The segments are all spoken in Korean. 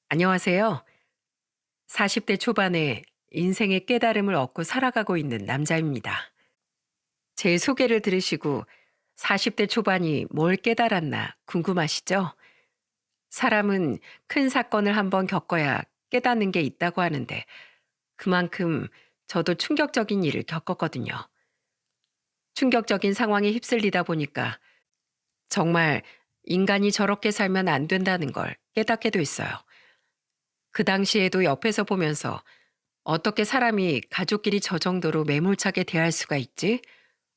안녕하세요. 40대 초반에 인생의 깨달음을 얻고 살아가고 있는 남자입니다. 제 소개를 들으시고 40대 초반이 뭘 깨달았나 궁금하시죠? 사람은 큰 사건을 한번 겪어야 깨닫는 게 있다고 하는데 그만큼 저도 충격적인 일을 겪었거든요. 충격적인 상황에 휩쓸리다 보니까 정말 인간이 저렇게 살면 안 된다는 걸 깨닫게 됐어요. 그 당시에도 옆에서 보면서 어떻게 사람이 가족끼리 저 정도로 매몰차게 대할 수가 있지?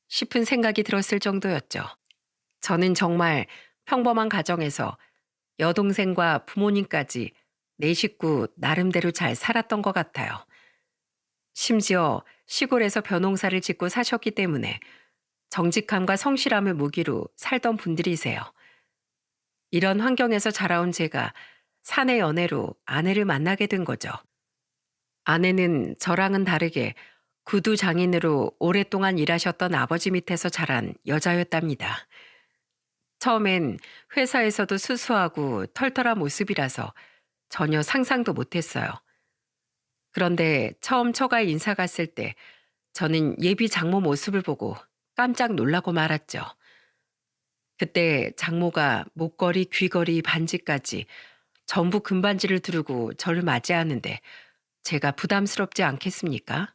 싶은 생각이 들었을 정도였죠. 저는 정말 평범한 가정에서 여동생과 부모님까지 네 식구 나름대로 잘 살았던 것 같아요. 심지어 시골에서 벼농사를 짓고 사셨기 때문에 정직함과 성실함을 무기로 살던 분들이세요. 이런 환경에서 자라온 제가 사내 연애로 아내를 만나게 된 거죠. 아내는 저랑은 다르게 구두 장인으로 오랫동안 일하셨던 아버지 밑에서 자란 여자였답니다. 처음엔 회사에서도 수수하고 털털한 모습이라서 전혀 상상도 못했어요. 그런데 처음 처가 인사 갔을 때 저는 예비 장모 모습을 보고 깜짝 놀라고 말았죠. 그때 장모가 목걸이, 귀걸이, 반지까지 전부 금반지를 두르고 저를 맞이하는데 제가 부담스럽지 않겠습니까?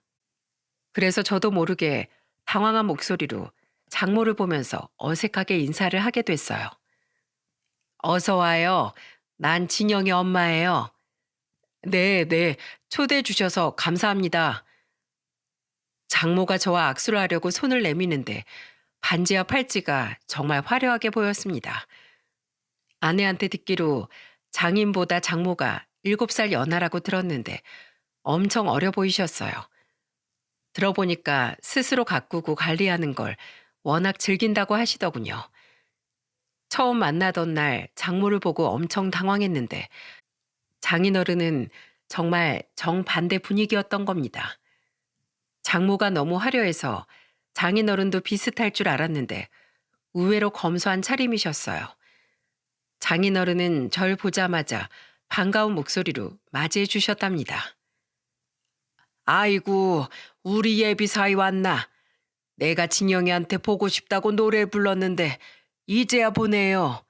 그래서 저도 모르게 당황한 목소리로 장모를 보면서 어색하게 인사를 하게 됐어요. 어서 와요. 난 진영이 엄마예요. 네, 네. 초대해 주셔서 감사합니다. 장모가 저와 악수를 하려고 손을 내미는데 반지와 팔찌가 정말 화려하게 보였습니다. 아내한테 듣기로 장인보다 장모가 7살 연하라고 들었는데 엄청 어려 보이셨어요. 들어보니까 스스로 가꾸고 관리하는 걸 워낙 즐긴다고 하시더군요. 처음 만나던 날 장모를 보고 엄청 당황했는데 장인어른은 정말 정반대 분위기였던 겁니다. 장모가 너무 화려해서 장인어른도 비슷할 줄 알았는데 의외로 검소한 차림이셨어요. 장인어른은 절 보자마자 반가운 목소리로 맞이해 주셨답니다. 아이고, 우리 예비 사위 왔나? 내가 진영이한테 보고 싶다고 노래 불렀는데 이제야 보네요.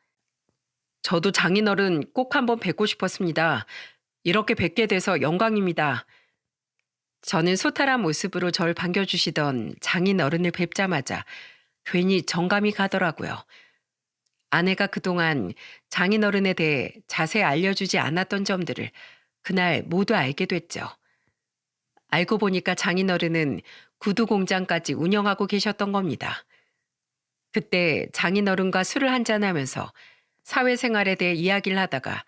저도 장인어른 꼭 한번 뵙고 싶었습니다. 이렇게 뵙게 돼서 영광입니다. 저는 소탈한 모습으로 절 반겨주시던 장인어른을 뵙자마자 괜히 정감이 가더라고요. 아내가 그동안 장인어른에 대해 자세히 알려주지 않았던 점들을 그날 모두 알게 됐죠. 알고 보니까 장인어른은 구두 공장까지 운영하고 계셨던 겁니다. 그때 장인어른과 술을 한잔하면서 사회생활에 대해 이야기를 하다가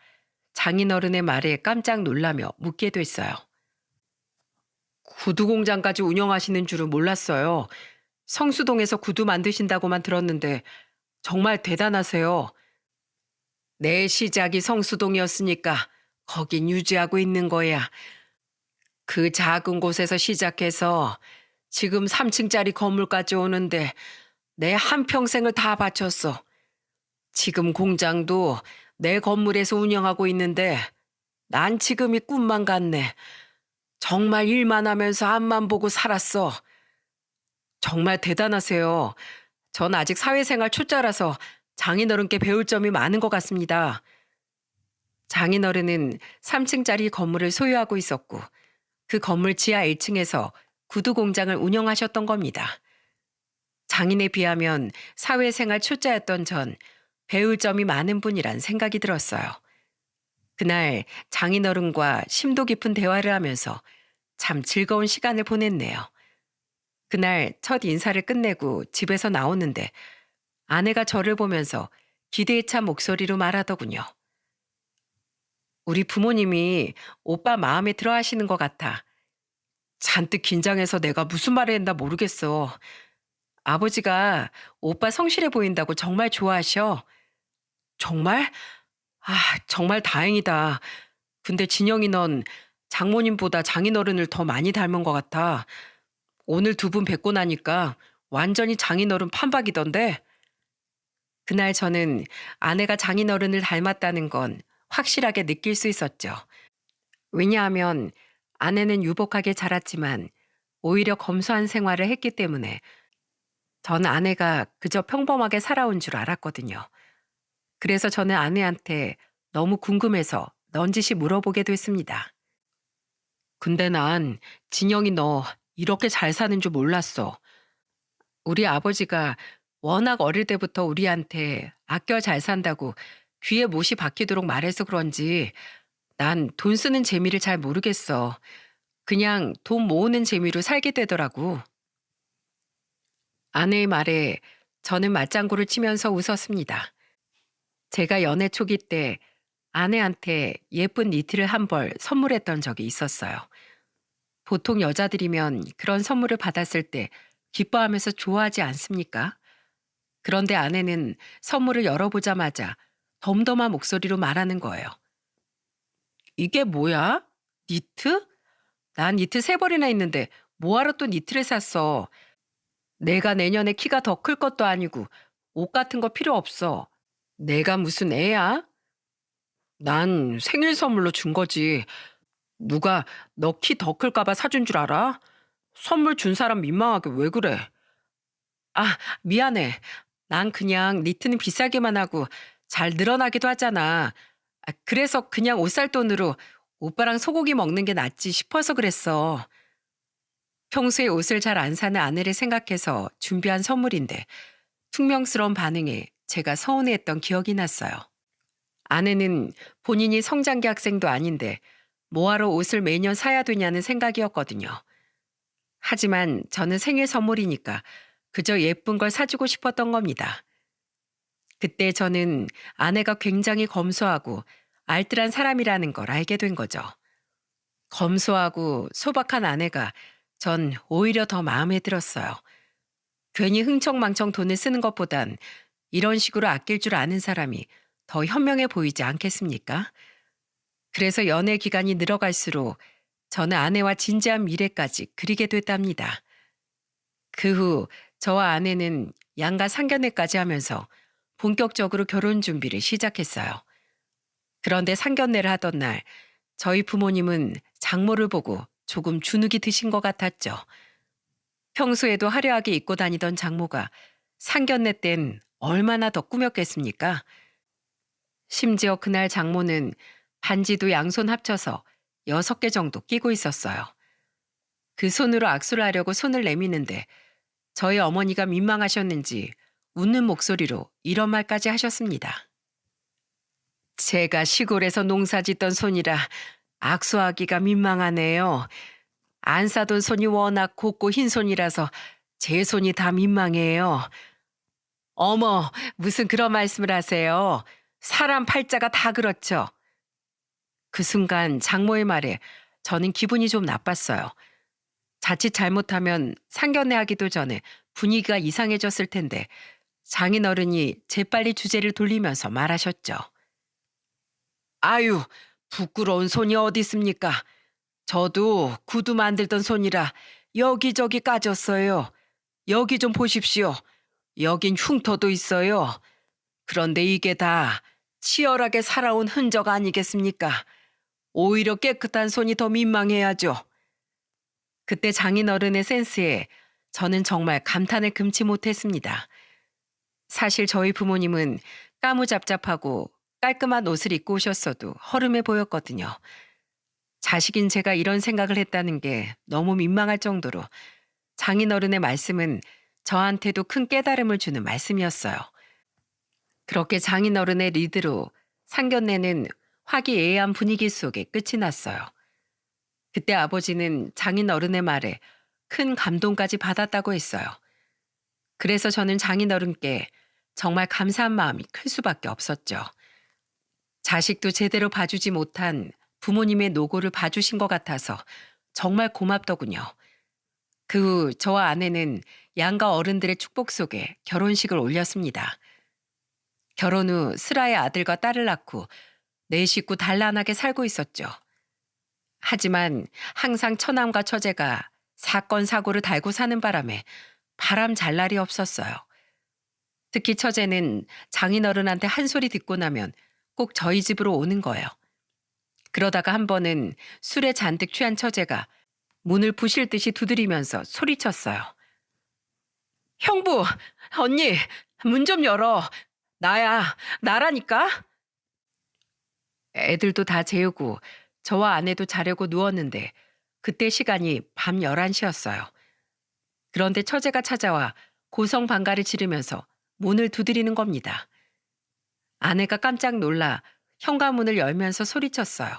장인어른의 말에 깜짝 놀라며 묻게 됐어요. 구두 공장까지 운영하시는 줄은 몰랐어요. 성수동에서 구두 만드신다고만 들었는데 정말 대단하세요. 내 시작이 성수동이었으니까 거긴 유지하고 있는 거야. 그 작은 곳에서 시작해서 지금 3층짜리 건물까지 오는데 내 한평생을 다 바쳤어. 지금 공장도 내 건물에서 운영하고 있는데 난 지금이 꿈만 같네. 정말 일만 하면서 앞만 보고 살았어. 정말 대단하세요. 전 아직 사회생활 초짜라서 장인어른께 배울 점이 많은 것 같습니다. 장인어른은 3층짜리 건물을 소유하고 있었고 그 건물 지하 1층에서 구두 공장을 운영하셨던 겁니다. 장인에 비하면 사회생활 초짜였던 전 배울 점이 많은 분이란 생각이 들었어요. 그날 장인어른과 심도 깊은 대화를 하면서 참 즐거운 시간을 보냈네요. 그날 첫 인사를 끝내고 집에서 나오는데 아내가 저를 보면서 기대에 찬 목소리로 말하더군요. 우리 부모님이 오빠 마음에 들어 하시는 것 같아. 잔뜩 긴장해서 내가 무슨 말을 했나 모르겠어. 아버지가 오빠 성실해 보인다고 정말 좋아하셔. 정말? 아, 정말 다행이다. 근데 진영이 넌 장모님보다 장인어른을 더 많이 닮은 것 같아. 오늘 두 분 뵙고 나니까 완전히 장인어른 판박이던데. 그날 저는 아내가 장인어른을 닮았다는 건 확실하게 느낄 수 있었죠. 왜냐하면 아내는 유복하게 자랐지만 오히려 검소한 생활을 했기 때문에 전 아내가 그저 평범하게 살아온 줄 알았거든요. 그래서 저는 아내한테 너무 궁금해서 넌지시 물어보게 됐습니다. 근데 난 진영이 너 이렇게 잘 사는 줄 몰랐어. 우리 아버지가 워낙 어릴 때부터 우리한테 아껴 잘 산다고 귀에 못이 박히도록 말해서 그런지 난 돈 쓰는 재미를 잘 모르겠어. 그냥 돈 모으는 재미로 살게 되더라고. 아내의 말에 저는 맞장구를 치면서 웃었습니다. 제가 연애 초기 때 아내한테 예쁜 니트를 한 벌 선물했던 적이 있었어요. 보통 여자들이면 그런 선물을 받았을 때 기뻐하면서 좋아하지 않습니까? 그런데 아내는 선물을 열어보자마자 덤덤한 목소리로 말하는 거예요. 이게 뭐야? 니트? 난 니트 세 벌이나 있는데 뭐하러 또 니트를 샀어? 내가 내년에 키가 더 클 것도 아니고 옷 같은 거 필요 없어. 내가 무슨 애야? 난 생일 선물로 준 거지. 누가 너 키 더 클까 봐 사준 줄 알아? 선물 준 사람 민망하게 왜 그래? 아, 미안해. 난 그냥 니트는 비싸기만 하고 잘 늘어나기도 하잖아. 그래서 그냥 옷 살 돈으로 오빠랑 소고기 먹는 게 낫지 싶어서 그랬어. 평소에 옷을 잘 안 사는 아내를 생각해서 준비한 선물인데 퉁명스러운 반응에 제가 서운해했던 기억이 났어요. 아내는 본인이 성장기 학생도 아닌데 뭐하러 옷을 매년 사야 되냐는 생각이었거든요. 하지만 저는 생일 선물이니까 그저 예쁜 걸 사주고 싶었던 겁니다. 그때 저는 아내가 굉장히 검소하고 알뜰한 사람이라는 걸 알게 된 거죠. 검소하고 소박한 아내가 전 오히려 더 마음에 들었어요. 괜히 흥청망청 돈을 쓰는 것보단 이런 식으로 아낄 줄 아는 사람이 더 현명해 보이지 않겠습니까? 그래서 연애 기간이 늘어갈수록 저는 아내와 진지한 미래까지 그리게 됐답니다. 그 후 저와 아내는 양가 상견례까지 하면서 본격적으로 결혼 준비를 시작했어요. 그런데 상견례를 하던 날 저희 부모님은 장모를 보고 조금 주눅이 드신 것 같았죠. 평소에도 화려하게 입고 다니던 장모가 상견례 땐 얼마나 더 꾸몄겠습니까? 심지어 그날 장모는 반지도 양손 합쳐서 6개 정도 끼고 있었어요. 그 손으로 악수를 하려고 손을 내미는데 저희 어머니가 민망하셨는지 웃는 목소리로 이런 말까지 하셨습니다. 제가 시골에서 농사 짓던 손이라 악수하기가 민망하네요. 안 사돈 손이 워낙 곱고 흰 손이라서 제 손이 다 민망해요. 어머, 무슨 그런 말씀을 하세요. 사람 팔자가 다 그렇죠. 그 순간 장모의 말에 저는 기분이 좀 나빴어요. 자칫 잘못하면 상견례 하기도 전에 분위기가 이상해졌을 텐데 장인어른이 재빨리 주제를 돌리면서 말하셨죠. 아유, 부끄러운 손이 어디 있습니까? 저도 구두 만들던 손이라 여기저기 까졌어요. 여기 좀 보십시오. 여긴 흉터도 있어요. 그런데 이게 다 치열하게 살아온 흔적 아니겠습니까? 오히려 깨끗한 손이 더 민망해야죠. 그때 장인어른의 센스에 저는 정말 감탄을 금치 못했습니다. 사실 저희 부모님은 까무잡잡하고 깔끔한 옷을 입고 오셨어도 허름해 보였거든요. 자식인 제가 이런 생각을 했다는 게 너무 민망할 정도로 장인어른의 말씀은 저한테도 큰 깨달음을 주는 말씀이었어요. 그렇게 장인어른의 리드로 상견례는 화기애애한 분위기 속에 끝이 났어요. 그때 아버지는 장인어른의 말에 큰 감동까지 받았다고 했어요. 그래서 저는 장인어른께 정말 감사한 마음이 클 수밖에 없었죠. 자식도 제대로 봐주지 못한 부모님의 노고를 봐주신 것 같아서 정말 고맙더군요. 그 후 저와 아내는 양가 어른들의 축복 속에 결혼식을 올렸습니다. 결혼 후 슬아의 아들과 딸을 낳고 네 식구 단란하게 살고 있었죠. 하지만 항상 처남과 처제가 사건 사고를 달고 사는 바람에 바람 잘 날이 없었어요. 특히 처제는 장인어른한테 한 소리 듣고 나면 꼭 저희 집으로 오는 거예요. 그러다가 한 번은 술에 잔뜩 취한 처제가 문을 부실 듯이 두드리면서 소리쳤어요. 형부, 언니, 문 좀 열어. 나야, 나라니까. 애들도 다 재우고 저와 아내도 자려고 누웠는데 그때 시간이 밤 11시였어요. 그런데 처제가 찾아와 고성방가를 지르면서 문을 두드리는 겁니다. 아내가 깜짝 놀라 현관문을 열면서 소리쳤어요.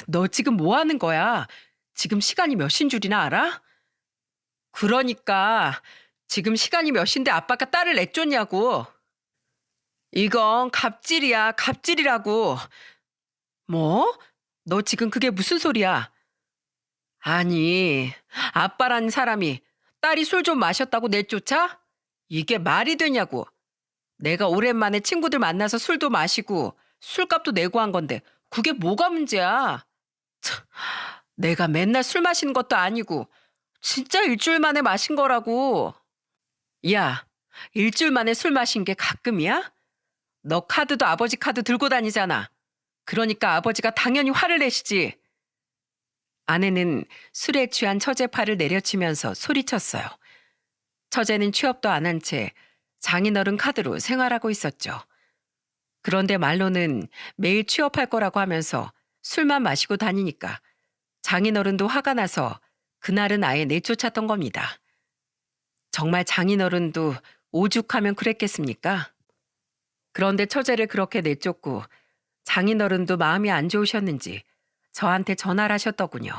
너 지금 뭐 하는 거야? 지금 시간이 몇인 줄이나 알아? 그러니까 지금 시간이 몇인데 아빠가 딸을 내쫓냐고. 이건 갑질이야, 갑질이라고. 뭐? 너 지금 그게 무슨 소리야? 아니, 아빠라는 사람이 딸이 술 좀 마셨다고 내쫓아? 이게 말이 되냐고. 내가 오랜만에 친구들 만나서 술도 마시고 술값도 내고 한 건데 그게 뭐가 문제야? 참, 내가 맨날 술 마시는 것도 아니고 진짜 일주일 만에 마신 거라고. 야, 일주일 만에 술 마신 게 가끔이야? 너 카드도 아버지 카드 들고 다니잖아. 그러니까 아버지가 당연히 화를 내시지. 아내는 술에 취한 처제 팔을 내려치면서 소리쳤어요. 처제는 취업도 안 한 채 장인어른 카드로 생활하고 있었죠. 그런데 말로는 매일 취업할 거라고 하면서 술만 마시고 다니니까 장인어른도 화가 나서 그날은 아예 내쫓았던 겁니다. 정말 장인어른도 오죽하면 그랬겠습니까? 그런데 처제를 그렇게 내쫓고 장인어른도 마음이 안 좋으셨는지 저한테 전화를 하셨더군요.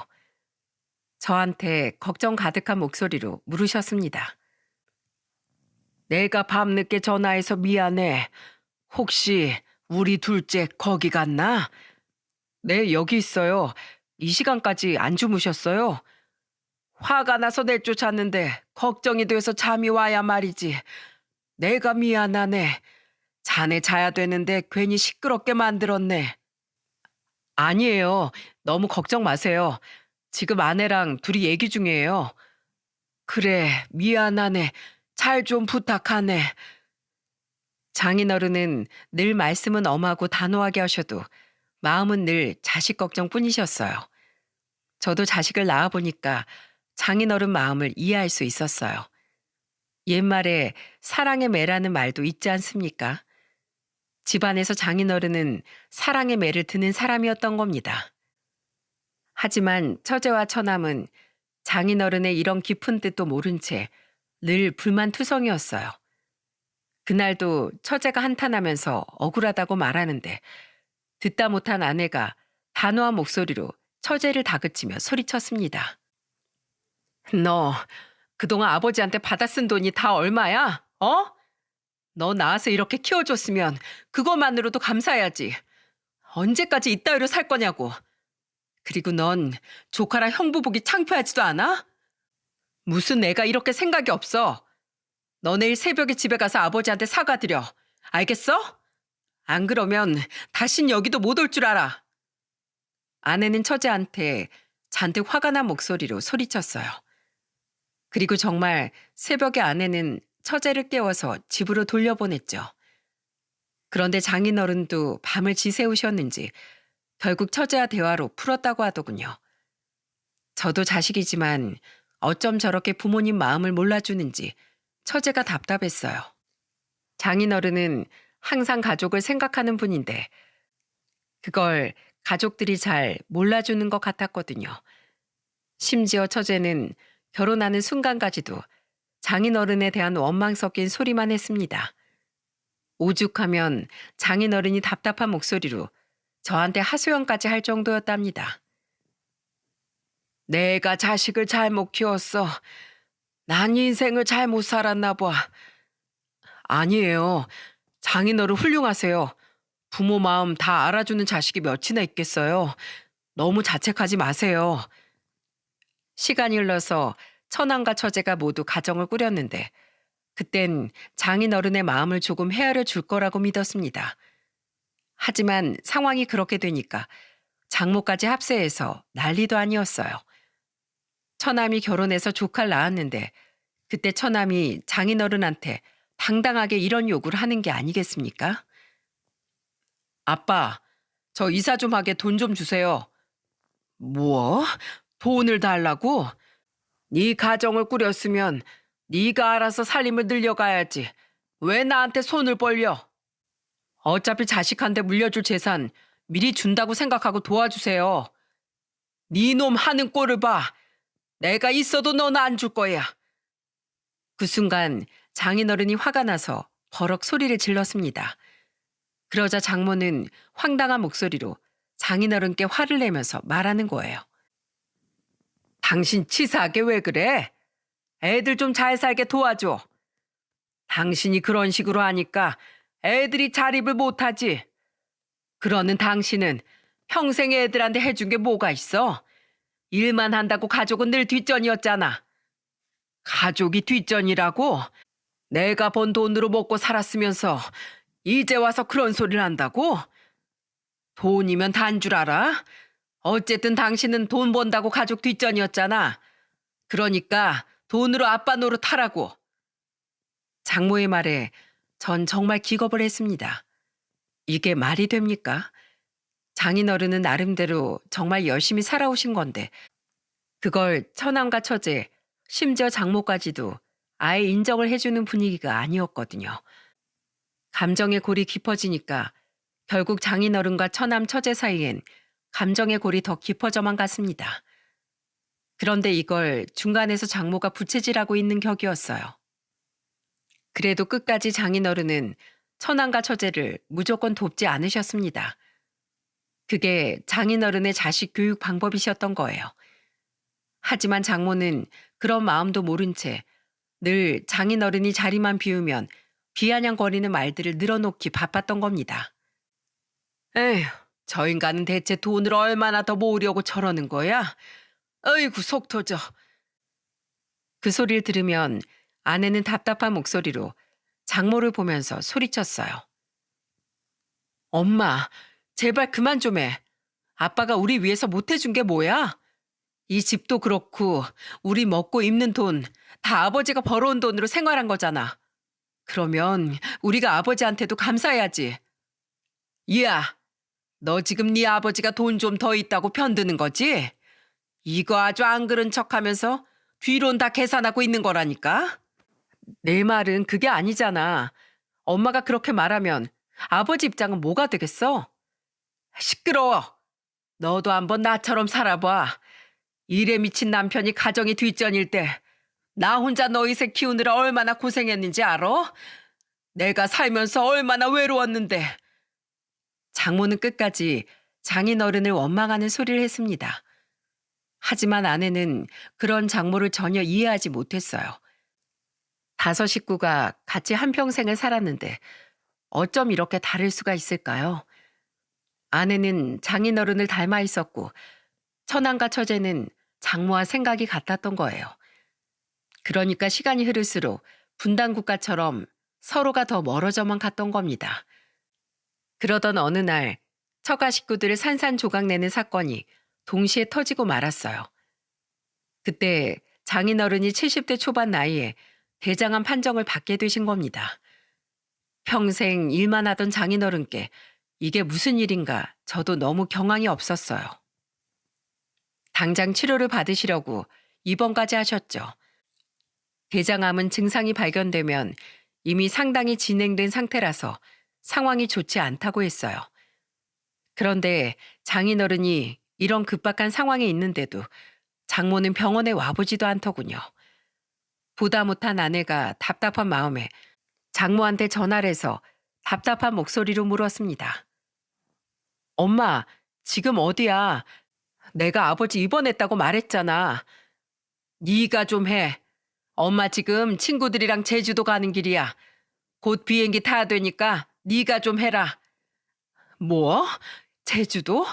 저한테 걱정 가득한 목소리로 물으셨습니다. 내가 밤늦게 전화해서 미안해. 혹시 우리 둘째 거기 갔나? 네, 여기 있어요. 이 시간까지 안 주무셨어요? 화가 나서 내쫓았는데 걱정이 돼서 잠이 와야 말이지. 내가 미안하네. 자네 자야 되는데 괜히 시끄럽게 만들었네. 아니에요. 너무 걱정 마세요. 지금 아내랑 둘이 얘기 중이에요. 그래, 미안하네. 잘 좀 부탁하네. 장인어른은 늘 말씀은 엄하고 단호하게 하셔도 마음은 늘 자식 걱정뿐이셨어요. 저도 자식을 낳아보니까 장인어른 마음을 이해할 수 있었어요. 옛말에 사랑의 매라는 말도 있지 않습니까? 집안에서 장인어른은 사랑의 매를 드는 사람이었던 겁니다. 하지만 처제와 처남은 장인어른의 이런 깊은 뜻도 모른 채 늘 불만투성이었어요. 그날도 처제가 한탄하면서 억울하다고 말하는데 듣다 못한 아내가 단호한 목소리로 처제를 다그치며 소리쳤습니다. 너 그동안 아버지한테 받아 쓴 돈이 다 얼마야? 어? 너 낳아서 이렇게 키워줬으면 그것만으로도 감사해야지. 언제까지 이따위로 살 거냐고. 그리고 넌 조카랑 형부 보기 창피하지도 않아? 무슨 내가 이렇게 생각이 없어. 너 내일 새벽에 집에 가서 아버지한테 사과드려. 알겠어? 안 그러면 다신 여기도 못 올 줄 알아. 아내는 처제한테 잔뜩 화가 난 목소리로 소리쳤어요. 그리고 정말 새벽에 아내는 처제를 깨워서 집으로 돌려보냈죠. 그런데 장인어른도 밤을 지새우셨는지 결국 처제와 대화로 풀었다고 하더군요. 저도 자식이지만 어쩜 저렇게 부모님 마음을 몰라주는지 처제가 답답했어요. 장인어른은 항상 가족을 생각하는 분인데 그걸 가족들이 잘 몰라주는 것 같았거든요. 심지어 처제는 결혼하는 순간까지도 장인어른에 대한 원망 섞인 소리만 했습니다. 오죽하면 장인어른이 답답한 목소리로 저한테 하소연까지 할 정도였답니다. 내가 자식을 잘못 키웠어. 난 인생을 잘못 살았나 봐. 아니에요. 장인어른 훌륭하세요. 부모 마음 다 알아주는 자식이 몇이나 있겠어요. 너무 자책하지 마세요. 시간이 흘러서 처남과 처제가 모두 가정을 꾸렸는데 그땐 장인어른의 마음을 조금 헤아려 줄 거라고 믿었습니다. 하지만 상황이 그렇게 되니까 장모까지 합세해서 난리도 아니었어요. 처남이 결혼해서 조카를 낳았는데 그때 처남이 장인어른한테 당당하게 이런 요구를 하는 게 아니겠습니까? 아빠, 저 이사 좀 하게 돈 좀 주세요. 뭐? 돈을 달라고? 네 가정을 꾸렸으면 네가 알아서 살림을 늘려가야지. 왜 나한테 손을 벌려? 어차피 자식한테 물려줄 재산 미리 준다고 생각하고 도와주세요. 네 놈 하는 꼴을 봐. 내가 있어도 넌 안 줄 거야. 그 순간 장인어른이 화가 나서 버럭 소리를 질렀습니다. 그러자 장모는 황당한 목소리로 장인어른께 화를 내면서 말하는 거예요. 당신 치사하게 왜 그래? 애들 좀 잘 살게 도와줘. 당신이 그런 식으로 하니까 애들이 자립을 못하지. 그러는 당신은 평생 애들한테 해준 게 뭐가 있어? 일만 한다고 가족은 늘 뒷전이었잖아. 가족이 뒷전이라고? 내가 번 돈으로 먹고 살았으면서 이제 와서 그런 소리를 한다고? 돈이면 단 줄 알아? 어쨌든 당신은 돈 번다고 가족 뒷전이었잖아. 그러니까 돈으로 아빠 노릇하라고. 장모의 말에 전 정말 기겁을 했습니다. 이게 말이 됩니까? 장인어른은 나름대로 정말 열심히 살아오신 건데 그걸 처남과 처제, 심지어 장모까지도 아예 인정을 해주는 분위기가 아니었거든요. 감정의 골이 깊어지니까 결국 장인어른과 처남, 처제 사이엔 감정의 골이 더 깊어져만 갔습니다. 그런데 이걸 중간에서 장모가 부채질하고 있는 격이었어요. 그래도 끝까지 장인어른은 처남과 처제를 무조건 돕지 않으셨습니다. 그게 장인어른의 자식 교육 방법이셨던 거예요. 하지만 장모는 그런 마음도 모른 채 늘 장인어른이 자리만 비우면 비아냥거리는 말들을 늘어놓기 바빴던 겁니다. 에휴, 저 인간은 대체 돈을 얼마나 더 모으려고 저러는 거야? 어이구, 속 터져. 그 소리를 들으면 아내는 답답한 목소리로 장모를 보면서 소리쳤어요. 엄마, 제발 그만 좀 해. 아빠가 우리 위해서 못 해준 게 뭐야? 이 집도 그렇고 우리 먹고 입는 돈 다 아버지가 벌어온 돈으로 생활한 거잖아. 그러면 우리가 아버지한테도 감사해야지. 이야, 너 지금 네 아버지가 돈 좀 더 있다고 편드는 거지? 이거 아주 안 그런 척하면서 뒤론 다 계산하고 있는 거라니까? 내 말은 그게 아니잖아. 엄마가 그렇게 말하면 아버지 입장은 뭐가 되겠어? 시끄러워. 너도 한번 나처럼 살아봐. 일에 미친 남편이 가정이 뒷전일 때 나 혼자 너희 새 키우느라 얼마나 고생했는지 알아? 내가 살면서 얼마나 외로웠는데. 장모는 끝까지 장인어른을 원망하는 소리를 했습니다. 하지만 아내는 그런 장모를 전혀 이해하지 못했어요. 5 식구가 같이 한평생을 살았는데 어쩜 이렇게 다를 수가 있을까요? 아내는 장인어른을 닮아 있었고 처남과 처제는 장모와 생각이 같았던 거예요. 그러니까 시간이 흐를수록 분단국가처럼 서로가 더 멀어져만 갔던 겁니다. 그러던 어느 날 처가 식구들을 산산조각내는 사건이 동시에 터지고 말았어요. 그때 장인어른이 70대 초반 나이에 대장암 판정을 받게 되신 겁니다. 평생 일만 하던 장인어른께 이게 무슨 일인가 저도 너무 경황이 없었어요. 당장 치료를 받으시려고 입원까지 하셨죠. 대장암은 증상이 발견되면 이미 상당히 진행된 상태라서 상황이 좋지 않다고 했어요. 그런데 장인어른이 이런 급박한 상황에 있는데도 장모는 병원에 와보지도 않더군요. 보다 못한 아내가 답답한 마음에 장모한테 전화를 해서 답답한 목소리로 물었습니다. 엄마, 지금 어디야? 내가 아버지 입원했다고 말했잖아. 네가 좀 해. 엄마 지금 친구들이랑 제주도 가는 길이야. 곧 비행기 타야 되니까 네가 좀 해라. 뭐? 제주도?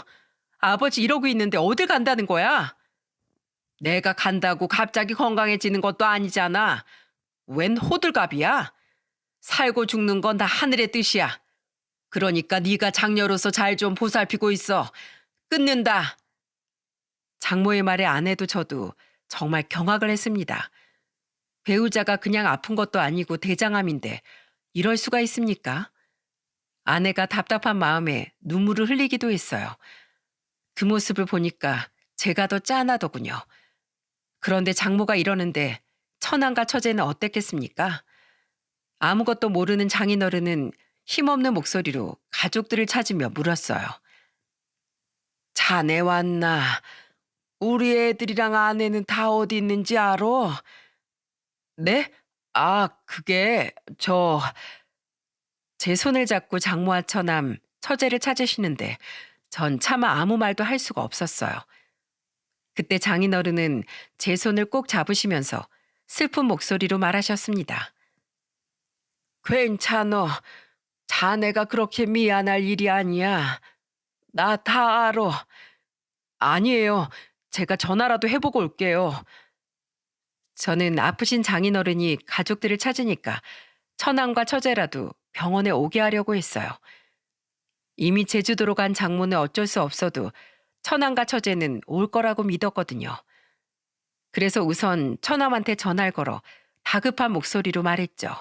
아버지 이러고 있는데 어딜 간다는 거야? 내가 간다고 갑자기 건강해지는 것도 아니잖아. 웬 호들갑이야? 살고 죽는 건 다 하늘의 뜻이야. 그러니까 네가 장녀로서 잘 좀 보살피고 있어. 끊는다. 장모의 말에 아내도 저도 정말 경악을 했습니다. 배우자가 그냥 아픈 것도 아니고 대장암인데 이럴 수가 있습니까? 아내가 답답한 마음에 눈물을 흘리기도 했어요. 그 모습을 보니까 제가 더 짠하더군요. 그런데 장모가 이러는데 처남과 처제는 어땠겠습니까? 아무것도 모르는 장인어른은 힘없는 목소리로 가족들을 찾으며 물었어요. 자네 왔나? 우리 애들이랑 아내는 다 어디 있는지 알아? 네? 그게 제 손을 잡고 장모와 처남, 처제를 찾으시는데 전 차마 아무 말도 할 수가 없었어요. 그때 장인어른은 제 손을 꼭 잡으시면서 슬픈 목소리로 말하셨습니다. 괜찮어. 자네가 그렇게 미안할 일이 아니야. 나 다 알아. 아니에요. 제가 전화라도 해보고 올게요. 저는 아프신 장인어른이 가족들을 찾으니까 처남과 처제라도 병원에 오게 하려고 했어요. 이미 제주도로 간 장모는 어쩔 수 없어도 처남과 처제는 올 거라고 믿었거든요. 그래서 우선 처남한테 전화를 걸어 다급한 목소리로 말했죠.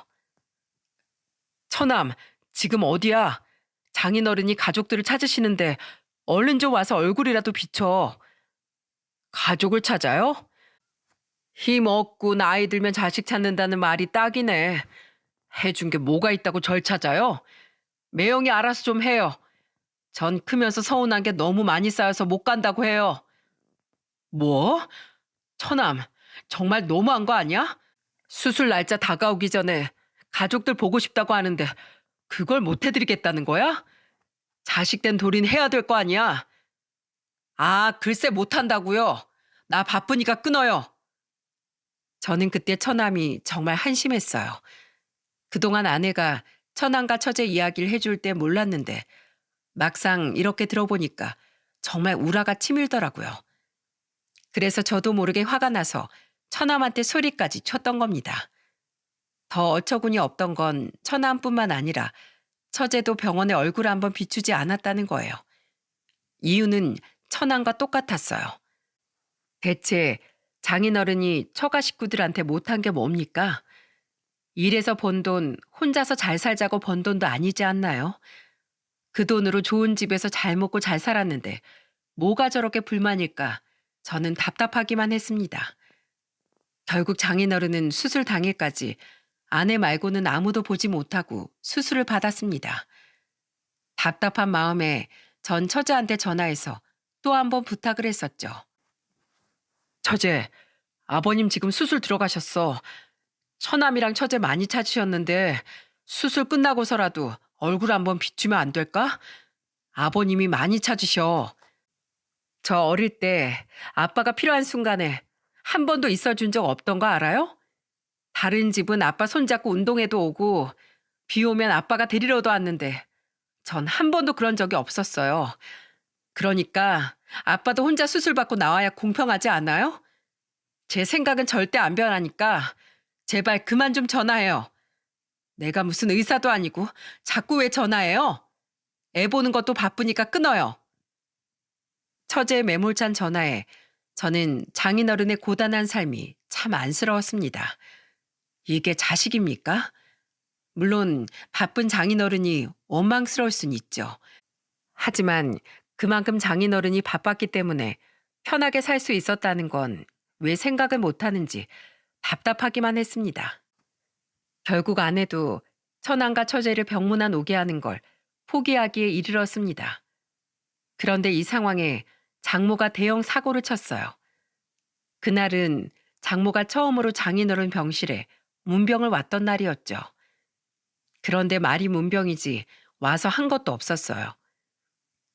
처남, 지금 어디야? 장인어른이 가족들을 찾으시는데 얼른 좀 와서 얼굴이라도 비춰. 가족을 찾아요? 힘 없고 나이 들면 자식 찾는다는 말이 딱이네. 해준 게 뭐가 있다고 절 찾아요? 매형이 알아서 좀 해요. 전 크면서 서운한 게 너무 많이 쌓여서 못 간다고 해요. 뭐? 처남, 정말 너무한 거 아니야? 수술 날짜 다가오기 전에 가족들 보고 싶다고 하는데 그걸 못 해드리겠다는 거야? 자식 된 도린 해야 될 거 아니야? 글쎄 못한다고요. 나 바쁘니까 끊어요. 저는 그때 처남이 정말 한심했어요. 그동안 아내가 처남과 처제 이야기를 해줄 때 몰랐는데 막상 이렇게 들어보니까 정말 우라가 치밀더라고요. 그래서 저도 모르게 화가 나서 처남한테 소리까지 쳤던 겁니다. 더 어처구니 없던 건 처남뿐만 아니라 처제도 병원에 얼굴 한번 비추지 않았다는 거예요. 이유는 처남과 똑같았어요. 대체 장인어른이 처가 식구들한테 못한 게 뭡니까? 일해서 번 돈 혼자서 잘 살자고 번 돈도 아니지 않나요? 그 돈으로 좋은 집에서 잘 먹고 잘 살았는데 뭐가 저렇게 불만일까? 저는 답답하기만 했습니다. 결국 장인어른은 수술 당일까지 아내 말고는 아무도 보지 못하고 수술을 받았습니다. 답답한 마음에 전 처제한테 전화해서 또 한 번 부탁을 했었죠. 처제, 아버님 지금 수술 들어가셨어. 처남이랑 처제 많이 찾으셨는데 수술 끝나고서라도 얼굴 한번 비추면 안 될까? 아버님이 많이 찾으셔. 저 어릴 때 아빠가 필요한 순간에 한 번도 있어준 적 없던 거 알아요? 다른 집은 아빠 손잡고 운동회도 오고 비 오면 아빠가 데리러도 왔는데 전 한 번도 그런 적이 없었어요. 그러니까 아빠도 혼자 수술 받고 나와야 공평하지 않아요? 제 생각은 절대 안 변하니까 제발 그만 좀 전화해요. 내가 무슨 의사도 아니고 자꾸 왜 전화해요? 애 보는 것도 바쁘니까 끊어요. 처제의 매몰찬 전화에 저는 장인어른의 고단한 삶이 참 안쓰러웠습니다. 이게 자식입니까? 물론 바쁜 장인어른이 원망스러울 순 있죠. 하지만 그만큼 장인어른이 바빴기 때문에 편하게 살 수 있었다는 건 왜 생각을 못하는지 답답하기만 했습니다. 결국 아내도 처남과 처제를 병문안 오게 하는 걸 포기하기에 이르렀습니다. 그런데 이 상황에 장모가 대형 사고를 쳤어요. 그날은 장모가 처음으로 장인어른 병실에 문병을 왔던 날이었죠. 그런데 말이 문병이지 와서 한 것도 없었어요.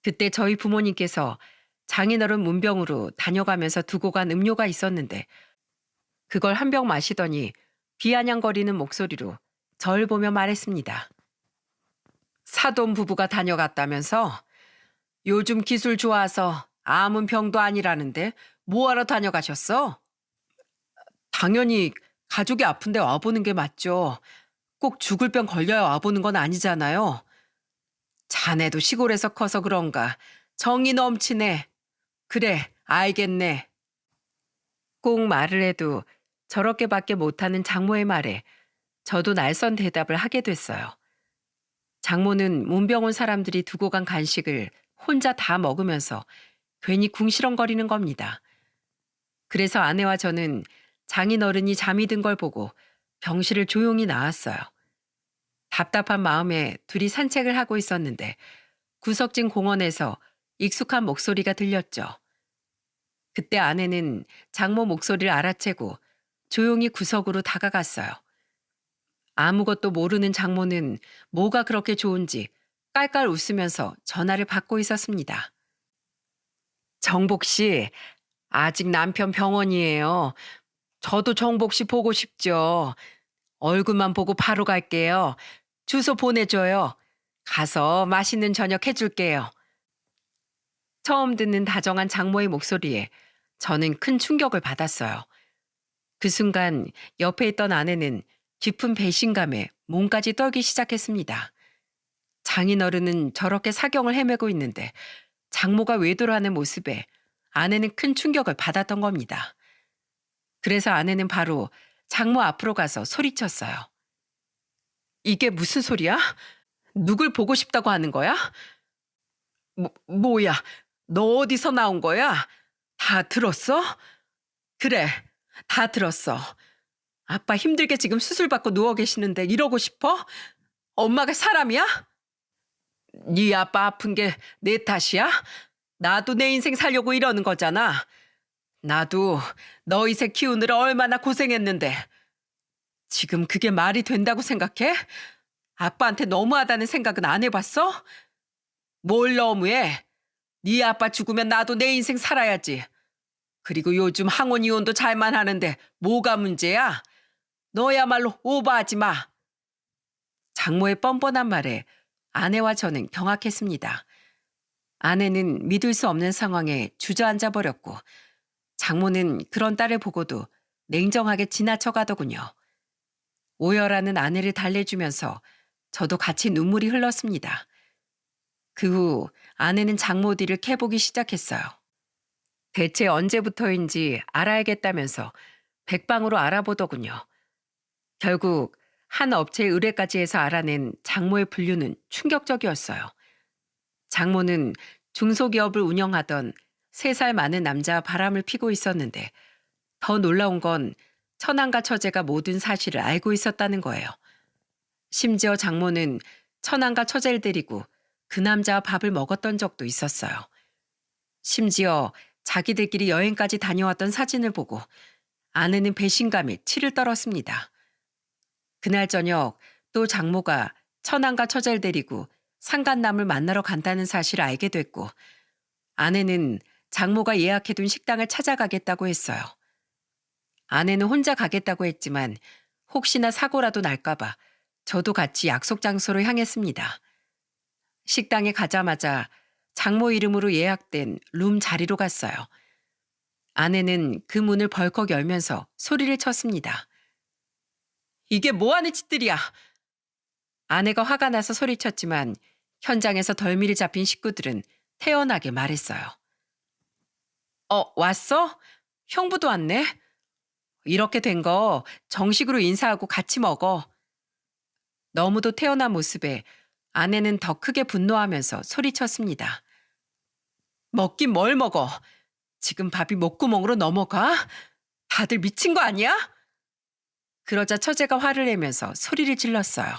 그때 저희 부모님께서 장인어른 문병으로 다녀가면서 두고 간 음료가 있었는데 그걸 한 병 마시더니 비아냥거리는 목소리로 절 보며 말했습니다. 사돈 부부가 다녀갔다면서? 요즘 기술 좋아서 아무 병도 아니라는데 뭐하러 다녀가셨어? 당연히 가족이 아픈데 와보는 게 맞죠. 꼭 죽을 병 걸려야 와보는 건 아니잖아요. 자네도 시골에서 커서 그런가 정이 넘치네. 그래, 알겠네. 꼭 말을 해도 저렇게밖에 못하는 장모의 말에 저도 날선 대답을 하게 됐어요. 장모는 문병 온 사람들이 두고 간 간식을 혼자 다 먹으면서 괜히 궁시렁거리는 겁니다. 그래서 아내와 저는 장인어른이 잠이 든 걸 보고 병실을 조용히 나왔어요. 답답한 마음에 둘이 산책을 하고 있었는데 구석진 공원에서 익숙한 목소리가 들렸죠. 그때 아내는 장모 목소리를 알아채고 조용히 구석으로 다가갔어요. 아무것도 모르는 장모는 뭐가 그렇게 좋은지 깔깔 웃으면서 전화를 받고 있었습니다. 정복 씨, 아직 남편 병원이에요. 저도 정복 씨 보고 싶죠. 얼굴만 보고 바로 갈게요. 주소 보내줘요. 가서 맛있는 저녁 해줄게요. 처음 듣는 다정한 장모의 목소리에 저는 큰 충격을 받았어요. 그 순간 옆에 있던 아내는 깊은 배신감에 몸까지 떨기 시작했습니다. 장인어른은 저렇게 사경을 헤매고 있는데 장모가 외도라는 모습에 아내는 큰 충격을 받았던 겁니다. 그래서 아내는 바로 장모 앞으로 가서 소리쳤어요. 이게 무슨 소리야? 누굴 보고 싶다고 하는 거야? 뭐야? 너 어디서 나온 거야? 다 들었어? 그래, 다 들었어. 아빠 힘들게 지금 수술 받고 누워 계시는데 이러고 싶어? 엄마가 사람이야? 네 아빠 아픈 게 내 탓이야? 나도 내 인생 살려고 이러는 거잖아. 나도 너희 새 키우느라 얼마나 고생했는데. 지금 그게 말이 된다고 생각해? 아빠한테 너무하다는 생각은 안 해봤어? 뭘 너무해? 네 아빠 죽으면 나도 내 인생 살아야지. 그리고 요즘 항원 이혼도 잘만 하는데 뭐가 문제야? 너야말로 오버하지 마. 장모의 뻔뻔한 말에 아내와 저는 경악했습니다. 아내는 믿을 수 없는 상황에 주저앉아 버렸고 장모는 그런 딸을 보고도 냉정하게 지나쳐 가더군요. 오열하는 아내를 달래주면서 저도 같이 눈물이 흘렀습니다. 그 후 아내는 장모 뒤를 캐보기 시작했어요. 대체 언제부터인지 알아야겠다면서 백방으로 알아보더군요. 결국 한 업체의 의뢰까지 해서 알아낸 장모의 분류는 충격적이었어요. 장모는 중소기업을 운영하던 3살 많은 남자와 바람을 피고 있었는데 더 놀라운 건 처남과 처제가 모든 사실을 알고 있었다는 거예요. 심지어 장모는 처남과 처제를 데리고 그 남자와 밥을 먹었던 적도 있었어요. 심지어 자기들끼리 여행까지 다녀왔던 사진을 보고 아내는 배신감에 치를 떨었습니다. 그날 저녁 또 장모가 처남과 처제를 데리고 상간남을 만나러 간다는 사실을 알게 됐고 아내는 장모가 예약해둔 식당을 찾아가겠다고 했어요. 아내는 혼자 가겠다고 했지만 혹시나 사고라도 날까봐 저도 같이 약속 장소로 향했습니다. 식당에 가자마자 장모 이름으로 예약된 룸 자리로 갔어요. 아내는 그 문을 벌컥 열면서 소리를 쳤습니다. 이게 뭐하는 짓들이야? 아내가 화가 나서 소리쳤지만 현장에서 덜미를 잡힌 식구들은 태연하게 말했어요. 왔어? 형부도 왔네? 이렇게 된 거 정식으로 인사하고 같이 먹어. 너무도 태연한 모습에 아내는 더 크게 분노하면서 소리쳤습니다. 먹긴 뭘 먹어? 지금 밥이 목구멍으로 넘어가? 다들 미친 거 아니야? 그러자 처제가 화를 내면서 소리를 질렀어요.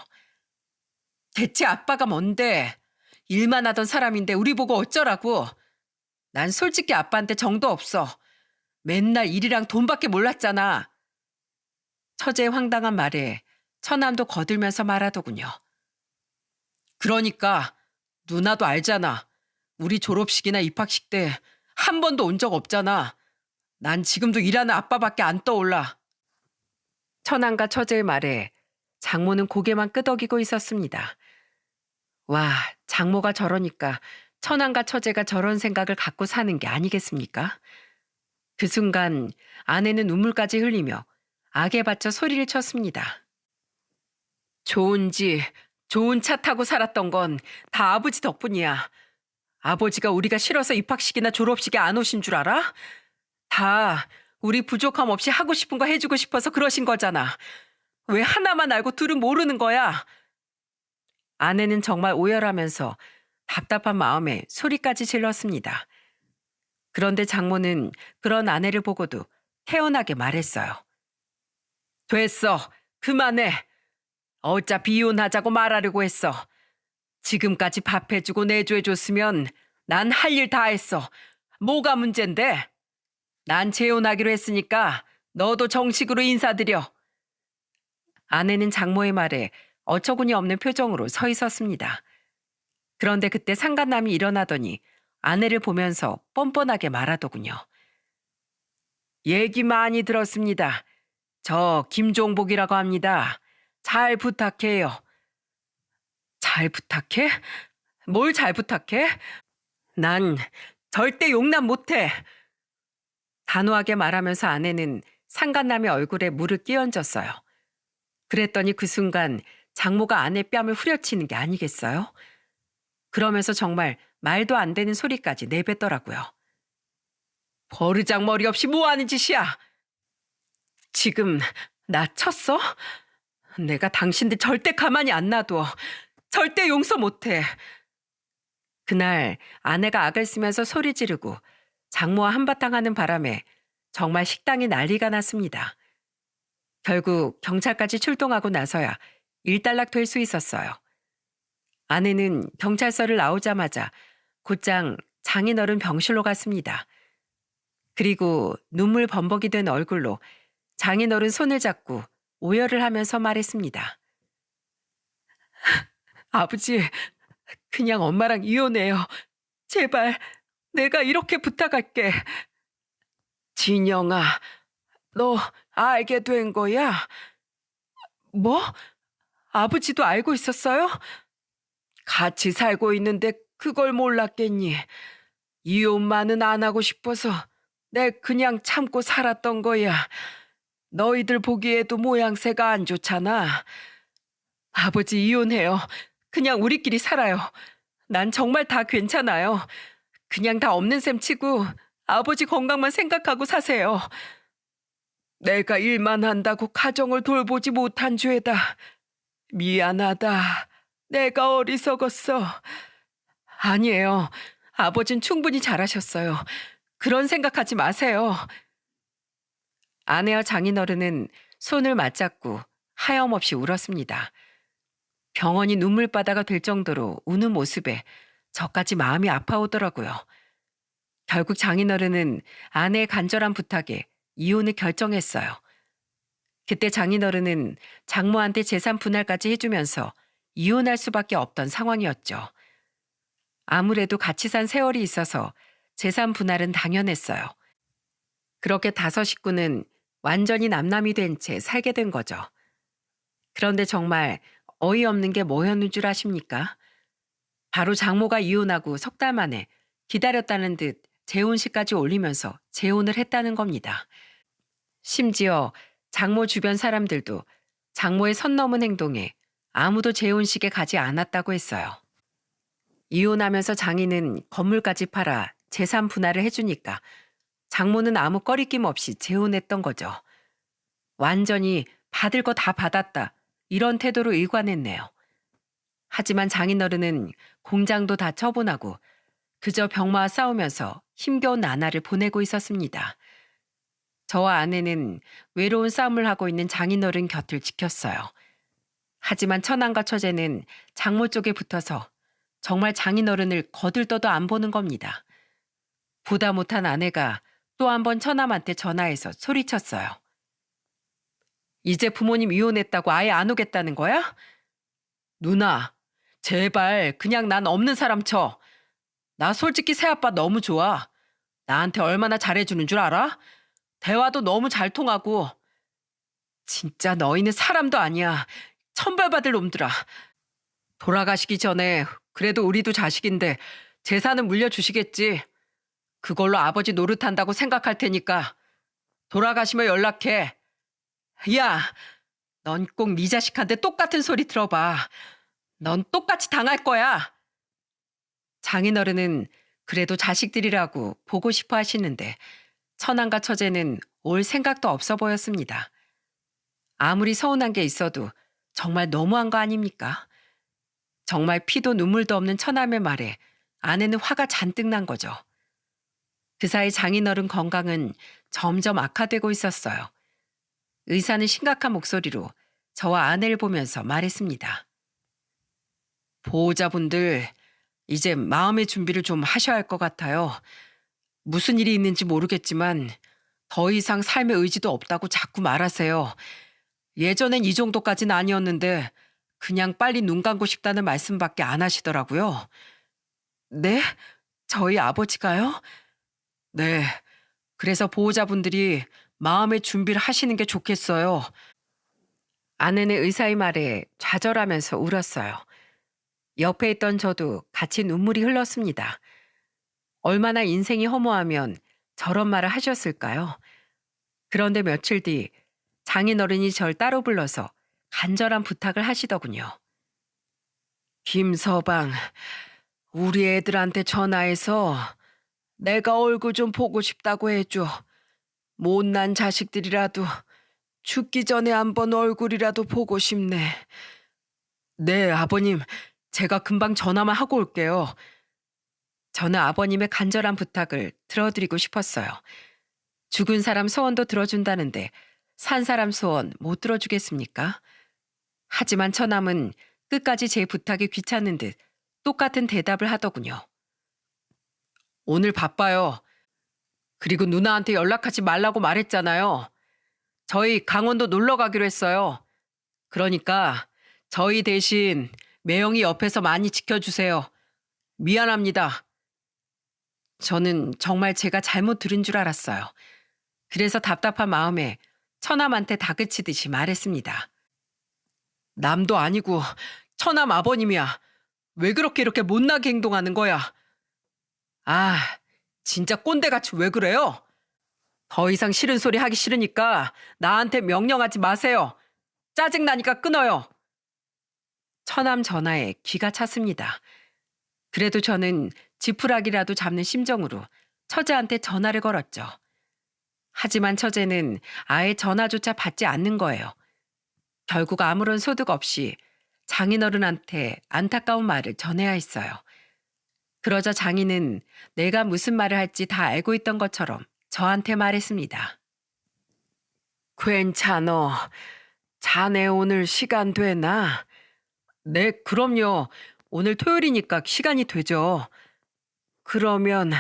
대체 아빠가 뭔데? 일만 하던 사람인데 우리 보고 어쩌라고? 난 솔직히 아빠한테 정도 없어. 맨날 일이랑 돈밖에 몰랐잖아. 처제의 황당한 말에 처남도 거들면서 말하더군요. 그러니까 누나도 알잖아. 우리 졸업식이나 입학식 때 한 번도 온 적 없잖아. 난 지금도 일하는 아빠밖에 안 떠올라. 처남과 처제의 말에 장모는 고개만 끄덕이고 있었습니다. 와, 장모가 저러니까 처남과 처제가 저런 생각을 갖고 사는 게 아니겠습니까? 그 순간 아내는 눈물까지 흘리며 악에 받쳐 소리를 쳤습니다. 좋은 집, 좋은 차 타고 살았던 건 다 아버지 덕분이야. 아버지가 우리가 싫어서 입학식이나 졸업식에 안 오신 줄 알아? 다 우리 부족함 없이 하고 싶은 거 해주고 싶어서 그러신 거잖아. 왜 하나만 알고 둘은 모르는 거야? 아내는 정말 오열하면서 답답한 마음에 소리까지 질렀습니다. 그런데 장모는 그런 아내를 보고도 태연하게 말했어요. 됐어. 그만해. 어차피 이혼하자고 말하려고 했어. 지금까지 밥 해주고 내조해줬으면 난 할 일 다 했어. 뭐가 문젠데? 난 재혼하기로 했으니까 너도 정식으로 인사드려. 아내는 장모의 말에 어처구니 없는 표정으로 서 있었습니다. 그런데 그때 상간남이 일어나더니 아내를 보면서 뻔뻔하게 말하더군요. 얘기 많이 들었습니다. 저 김종복이라고 합니다. 잘 부탁해요. 잘 부탁해? 뭘 잘 부탁해? 난 절대 용납 못해. 단호하게 말하면서 아내는 상간남의 얼굴에 물을 끼얹었어요. 그랬더니 그 순간 장모가 아내 뺨을 후려치는 게 아니겠어요? 그러면서 정말 말도 안 되는 소리까지 내뱉더라고요. 버르장머리 없이 뭐 하는 짓이야? 지금 나 쳤어? 내가 당신들 절대 가만히 안 놔둬. 절대 용서 못해. 그날 아내가 악을 쓰면서 소리 지르고 장모와 한바탕 하는 바람에 정말 식당이 난리가 났습니다. 결국 경찰까지 출동하고 나서야 일단락 될 수 있었어요. 아내는 경찰서를 나오자마자 곧장 장인어른 병실로 갔습니다. 그리고 눈물 범벅이 된 얼굴로 장인어른 손을 잡고 오열을 하면서 말했습니다. 아버지, 그냥 엄마랑 이혼해요. 제발, 내가 이렇게 부탁할게. 진영아, 너 알게 된 거야? 뭐? 아버지도 알고 있었어요? 같이 살고 있는데 그걸 몰랐겠니? 이혼만은 안 하고 싶어서 내 그냥 참고 살았던 거야. 너희들 보기에도 모양새가 안 좋잖아. 아버지 이혼해요. 그냥 우리끼리 살아요. 난 정말 다 괜찮아요. 그냥 다 없는 셈 치고 아버지 건강만 생각하고 사세요. 내가 일만 한다고 가정을 돌보지 못한 죄다. 미안하다. 내가 어리석었어. 아니에요. 아버진 충분히 잘하셨어요. 그런 생각하지 마세요. 아내와 장인어른은 손을 맞잡고 하염없이 울었습니다. 병원이 눈물바다가 될 정도로 우는 모습에 저까지 마음이 아파오더라고요. 결국 장인어른은 아내의 간절한 부탁에 이혼을 결정했어요. 그때 장인어른은 장모한테 재산 분할까지 해주면서 이혼할 수밖에 없던 상황이었죠. 아무래도 같이 산 세월이 있어서 재산 분할은 당연했어요. 그렇게 5식구는 완전히 남남이 된 채 살게 된 거죠. 그런데 정말 어이없는 게 뭐였는 줄 아십니까? 바로 장모가 이혼하고 석 달 만에 기다렸다는 듯 재혼식까지 올리면서 재혼을 했다는 겁니다. 심지어 장모 주변 사람들도 장모의 선 넘은 행동에 아무도 재혼식에 가지 않았다고 했어요. 이혼하면서 장인은 건물까지 팔아 재산 분할을 해주니까 장모는 아무 꺼리낌 없이 재혼했던 거죠. 완전히 받을 거 다 받았다. 이런 태도로 일관했네요. 하지만 장인어른은 공장도 다 처분하고 그저 병마와 싸우면서 힘겨운 나날을 보내고 있었습니다. 저와 아내는 외로운 싸움을 하고 있는 장인어른 곁을 지켰어요. 하지만 처남과 처제는 장모 쪽에 붙어서 정말 장인어른을 거들떠도 안 보는 겁니다. 보다 못한 아내가 또 한 번 처남한테 전화해서 소리쳤어요. 이제 부모님 이혼했다고 아예 안 오겠다는 거야? 누나, 제발 그냥 난 없는 사람 쳐. 나 솔직히 새아빠 너무 좋아. 나한테 얼마나 잘해주는 줄 알아? 대화도 너무 잘 통하고. 진짜 너희는 사람도 아니야. 천벌받을 놈들아. 돌아가시기 전에 그래도 우리도 자식인데 재산은 물려주시겠지. 그걸로 아버지 노릇한다고 생각할 테니까 돌아가시면 연락해. 야, 넌 꼭 네 자식한테 똑같은 소리 들어봐. 넌 똑같이 당할 거야. 장인어른은 그래도 자식들이라고 보고 싶어 하시는데 처남과 처제는 올 생각도 없어 보였습니다. 아무리 서운한 게 있어도 정말 너무한 거 아닙니까? 정말 피도 눈물도 없는 처남의 말에 아내는 화가 잔뜩 난 거죠. 그 사이 장인어른 건강은 점점 악화되고 있었어요. 의사는 심각한 목소리로 저와 아내를 보면서 말했습니다. 보호자분들, 이제 마음의 준비를 좀 하셔야 할 것 같아요. 무슨 일이 있는지 모르겠지만 더 이상 삶의 의지도 없다고 자꾸 말하세요. 예전엔 이 정도까지는 아니었는데 그냥 빨리 눈 감고 싶다는 말씀밖에 안 하시더라고요. 네? 저희 아버지가요? 네. 그래서 보호자분들이 마음의 준비를 하시는 게 좋겠어요. 아내는 의사의 말에 좌절하면서 울었어요. 옆에 있던 저도 같이 눈물이 흘렀습니다. 얼마나 인생이 허무하면 저런 말을 하셨을까요? 그런데 며칠 뒤 장인어른이 절 따로 불러서 간절한 부탁을 하시더군요. 김서방, 우리 애들한테 전화해서 내가 얼굴 좀 보고 싶다고 해줘. 못난 자식들이라도 죽기 전에 한번 얼굴이라도 보고 싶네. 네, 아버님. 제가 금방 전화만 하고 올게요. 저는 아버님의 간절한 부탁을 들어드리고 싶었어요. 죽은 사람 소원도 들어준다는데 산 사람 소원 못 들어주겠습니까? 하지만 처남은 끝까지 제 부탁이 귀찮은 듯 똑같은 대답을 하더군요. 오늘 바빠요. 그리고 누나한테 연락하지 말라고 말했잖아요. 저희 강원도 놀러 가기로 했어요. 그러니까 저희 대신 매영이 옆에서 많이 지켜주세요. 미안합니다. 저는 정말 제가 잘못 들은 줄 알았어요. 그래서 답답한 마음에 처남한테 다그치듯이 말했습니다. 남도 아니고 처남 아버님이야. 왜 그렇게 이렇게 못나게 행동하는 거야? 아, 진짜 꼰대같이 왜 그래요? 더 이상 싫은 소리 하기 싫으니까 나한테 명령하지 마세요. 짜증나니까 끊어요. 처남 전화에 귀가 찼습니다. 그래도 저는 지푸라기라도 잡는 심정으로 처제한테 전화를 걸었죠. 하지만 처제는 아예 전화조차 받지 않는 거예요. 결국 아무런 소득 없이 장인어른한테 안타까운 말을 전해야 했어요. 그러자 장인은 내가 무슨 말을 할지 다 알고 있던 것처럼 저한테 말했습니다. 괜찮어. 자네 오늘 시간 되나? 네, 그럼요. 오늘 토요일이니까 시간이 되죠. 그러면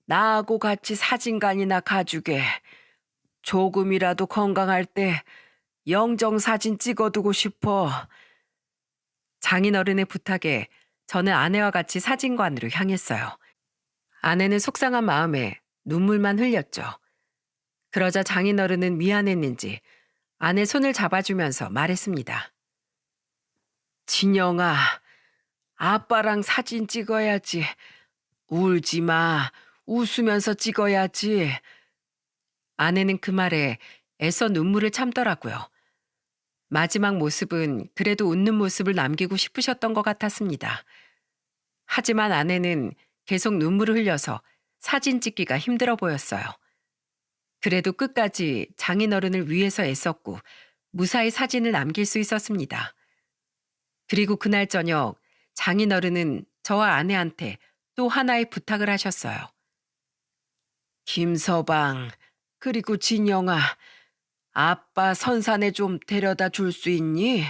나하고 같이 사진관이나 가주게. 조금이라도 건강할 때 영정사진 찍어두고 싶어. 장인어른의 부탁에 저는 아내와 같이 사진관으로 향했어요. 아내는 속상한 마음에 눈물만 흘렸죠. 그러자 장인어른은 미안했는지 아내 손을 잡아주면서 말했습니다. 진영아, 아빠랑 사진 찍어야지. 울지 마. 웃으면서 찍어야지. 아내는 그 말에 애써 눈물을 참더라고요. 마지막 모습은 그래도 웃는 모습을 남기고 싶으셨던 것 같았습니다. 하지만 아내는 계속 눈물을 흘려서 사진 찍기가 힘들어 보였어요. 그래도 끝까지 장인어른을 위해서 애썼고 무사히 사진을 남길 수 있었습니다. 그리고 그날 저녁 장인어른은 저와 아내한테 또 하나의 부탁을 하셨어요. 김서방, 그리고 진영아, 아빠 선산에 좀 데려다 줄 수 있니?